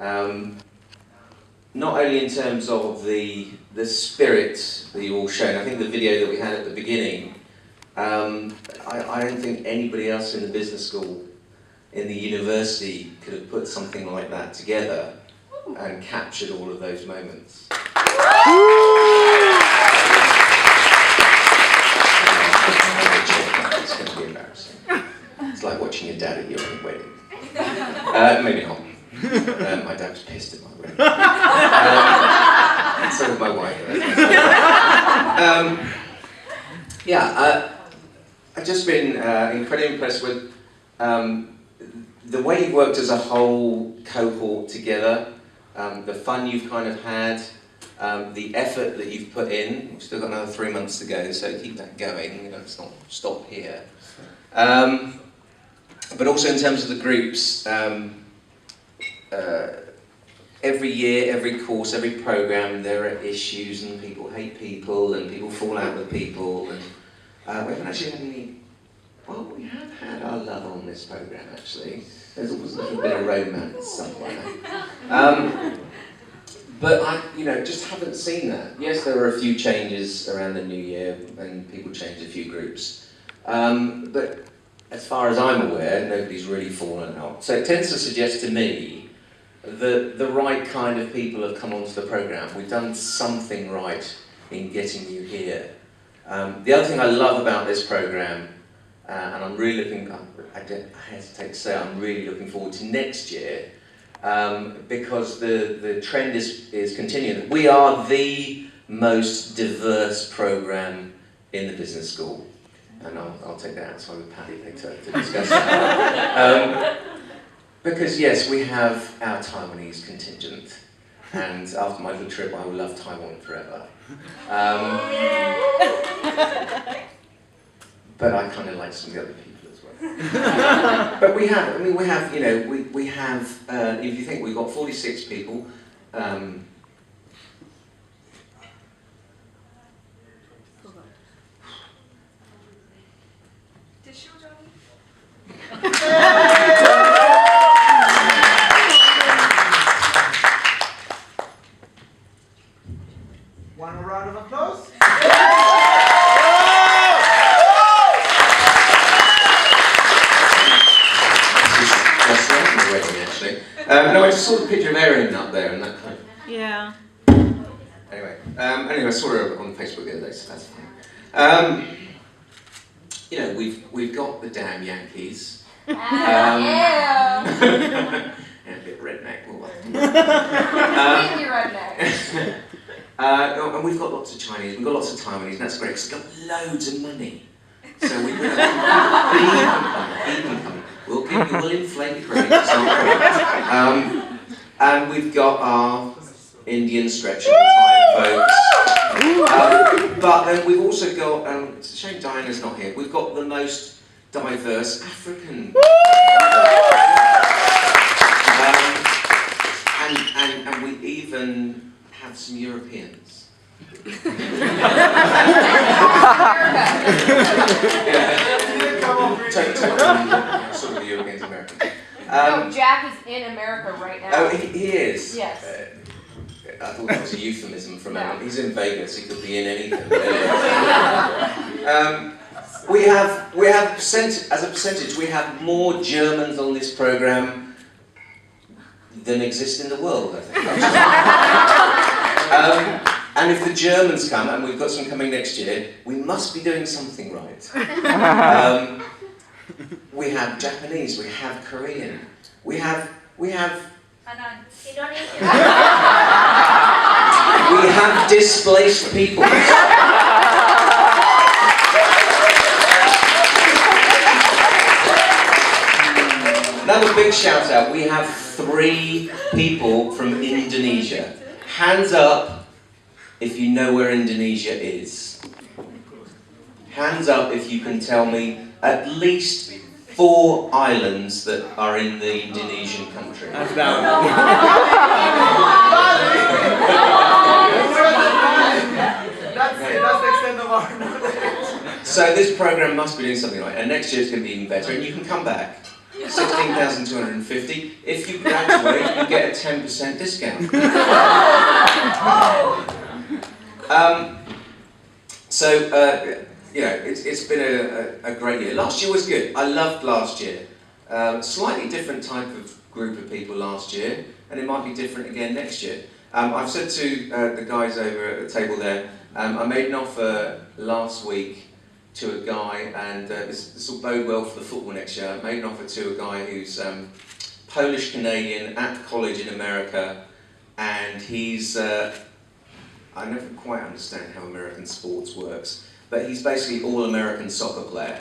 Not only in terms of the spirit that you all shown. I think the video that we had at the beginning, I don't think anybody else in the business school, in the university, could have put something like that together and captured all of those moments. It's going to be embarrassing. It's like watching your dad at your own wedding. Maybe not. My dad was pissed at my wedding. So was my wife. I've just been incredibly impressed with the way you've worked as a whole cohort together, the fun you've kind of had, the effort that you've put in. We've still got another 3 months to go, so keep that going. You know, let's not stop here. But also in terms of the groups, every year, every course, every program, there are issues, and people hate people, and people fall out with people, and we haven't actually had any. Well, we have had our love on this program, actually. There's always a little bit of romance somewhere. But I, just haven't seen that. Yes, there were a few changes around the new year, and people changed a few groups. But as far as I'm aware, nobody's really fallen out. So it tends to suggest to me that the right kind of people have come onto the program. We've done something right in getting you here. The other thing I love about this program, and I'm really looking, I hesitate to say, I'm really looking forward to next year, because the trend is continuing. We are the most diverse program in the business school. And I'll take that outside with Paddy later to discuss that. Because yes, we have our Taiwanese contingent, and after my little trip, I will love Taiwan forever. But I kind of like some of the other people as well. But we have, we have. If you think we've got 46 people. One round of applause. No, I just saw the picture of Erin up there, and that kind of. Yeah. Anyway, I saw her on Facebook the other day, so that's fine. We've got the damn Yankees. Yeah, a bit redneck. completely redneck. And we've got lots of Chinese, we've got lots of Taiwanese, and that's great, because we've got loads of money. So we will income. We'll inflate your credit, it's not great. And we've got our Indian stretching time folks. But then we've also got, it's a shame Diana's not here, we've got the most diverse African. And we even have some Europeans. Sort of the Europeans, Americans. No, Jack is in America right now. Oh, he is? Yes. I thought that was a euphemism from him. He's in Vegas, he could be in anything. We have as a percentage, we have more Germans on this program than exist in the world, I think. And if the Germans come, and we've got some coming next year, we must be doing something right. We have Japanese, we have Korean, we have displaced people. Another big shout out, we have 3 people from Indonesia. Hands up if you know where Indonesia is. Hands up if you can tell me at least 4 islands that are in the Indonesian country. That's down. That's the extent of our knowledge. So this program must be doing something right, and next year it's going to be even better, and you can come back. 16,250. If you graduate, you get a 10% discount. It's been a great year. Last year was good. I loved last year. Slightly different type of group of people last year, and it might be different again next year. I've said to the guys over at the table there, I made an offer last week to a guy, and this will bode well for the football next year. I made an offer to a guy who's Polish-Canadian at college in America, and he's, I never quite understand how American sports works, but he's basically all-American soccer player.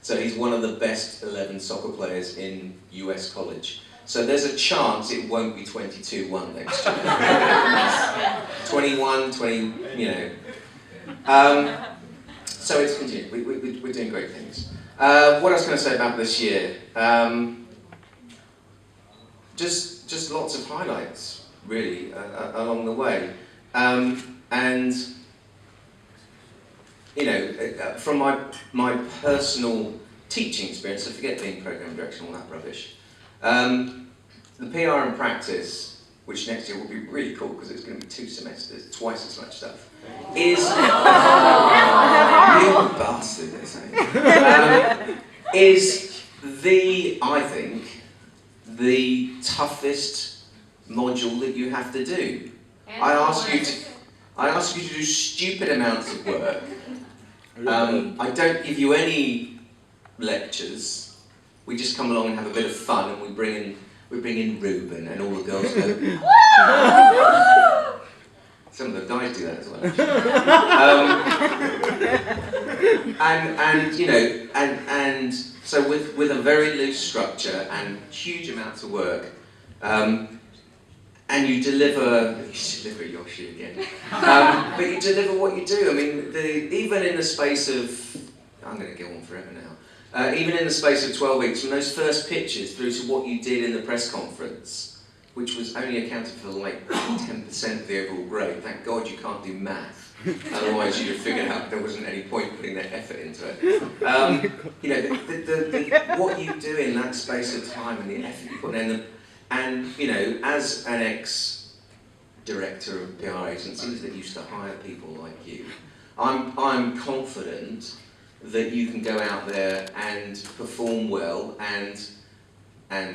So he's one of the best 11 soccer players in US college. So there's a chance it won't be 22-1 next year. 21, 20, you know. So it's continued. We're doing great things. What else can I say about this year? Just lots of highlights, really, along the way. And you know, from my personal teaching experience, so forget being program director and all that rubbish. The PR and practice, which next year will be really cool because it's going to be 2 semesters, twice as much stuff, is you bastard, they say, is I think, the toughest module that you have to do. I ask you to do stupid amounts of work. I don't give you any lectures. We just come along and have a bit of fun, and we bring in Ruben, and all the girls go. Some of the guys do that as well. And so with a very loose structure and huge amounts of work, and you deliver Yoshi again. But you deliver what you do. I mean, even in the space of, I'm going to go on forever now. Even in the space of 12 weeks, from those first pitches through to what you did in the press conference, which was only accounted for like 10% of the overall grade. Thank God you can't do math. Otherwise you'd have figured out there wasn't any point putting that effort into it. You know, what you do in that space of time and the effort you put in, and you know, as an ex-director of PR agencies that used to hire people like you, I'm confident that you can go out there and perform well, and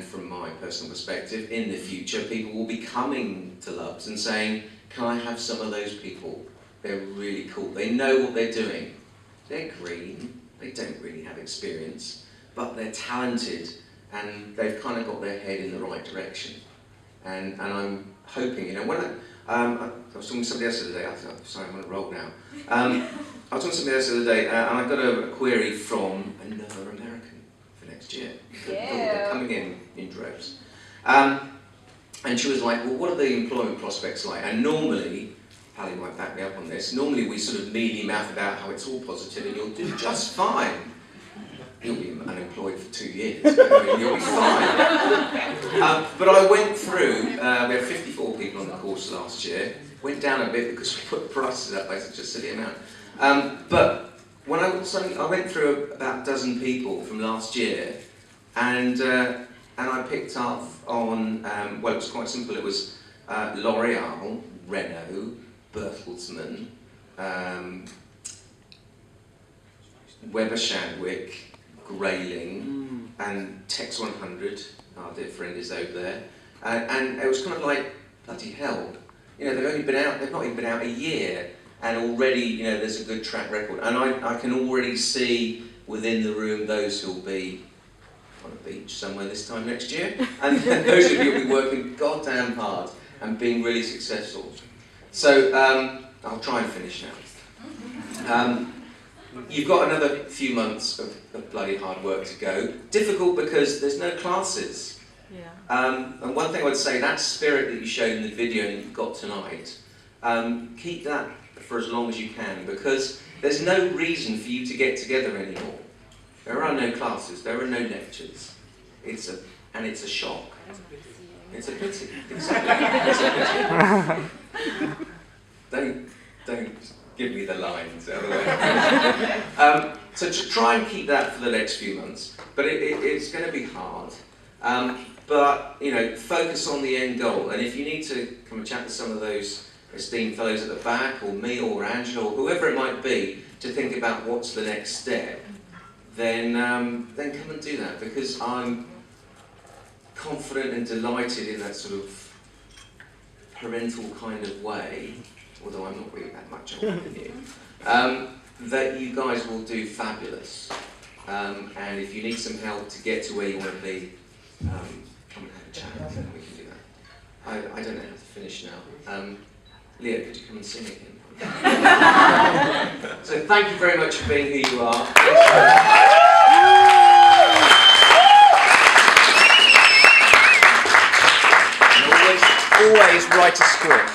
from my personal perspective, in the future, people will be coming to Lubs and saying, can I have some of those people? They're really cool. They know what they're doing. They're green. They don't really have experience, but they're talented, and they've kind of got their head in the right direction. And I'm hoping, you know, when I was talking to somebody else the other day, sorry, I'm on a roll now. I was talking to somebody else the other day, and I got a query from another American for next year. Yeah. They're coming in droves. And she was like, well, what are the employment prospects like? And normally, Pally might back me up on this, normally we sort of mealy mouth about how it's all positive and you'll do just fine. You'll be unemployed for 2 years, I mean, you'll be fine. But I went through, we had 54 people on the course last year, went down a bit because we put prices up by such a silly amount. But when I went through about a dozen people from last year, and I picked up on, well, it was quite simple. It was L'Oreal, Renault, Bertelsmann, Weber Shandwick, Grayling, and Tex 100. Our dear friend is over there, and it was kind of like, bloody hell, you know, they've not even been out a year, and already, you know, there's a good track record, and I can already see within the room those who'll be on a beach somewhere this time next year, and those of you who'll be working goddamn hard and being really successful. So I'll try and finish now. You've got another few months of bloody hard work to go. Difficult because there's no classes. Yeah. And one thing I would say, that spirit that you showed in the video and you've got tonight, keep that for as long as you can, because there's no reason for you to get together anymore. There are no classes, there are no lectures. It's a shock. It's a pity. Exactly. It's a pity. Don't give me the lines otherwise. So to try and keep that for the next few months, but it's going to be hard. But, you know, focus on the end goal. And if you need to come and chat to some of those esteemed fellows at the back, or me, or Angela, or whoever it might be, to think about what's the next step, then come and do that, because I'm confident and delighted in that sort of parental kind of way, although I'm not really that much older than you, that you guys will do fabulous. And if you need some help to get to where you want to be, come and have a chat, and we can do that. I don't know how to finish now. Leah, could you come and sing again? So thank you very much for being who you are. And always write a script.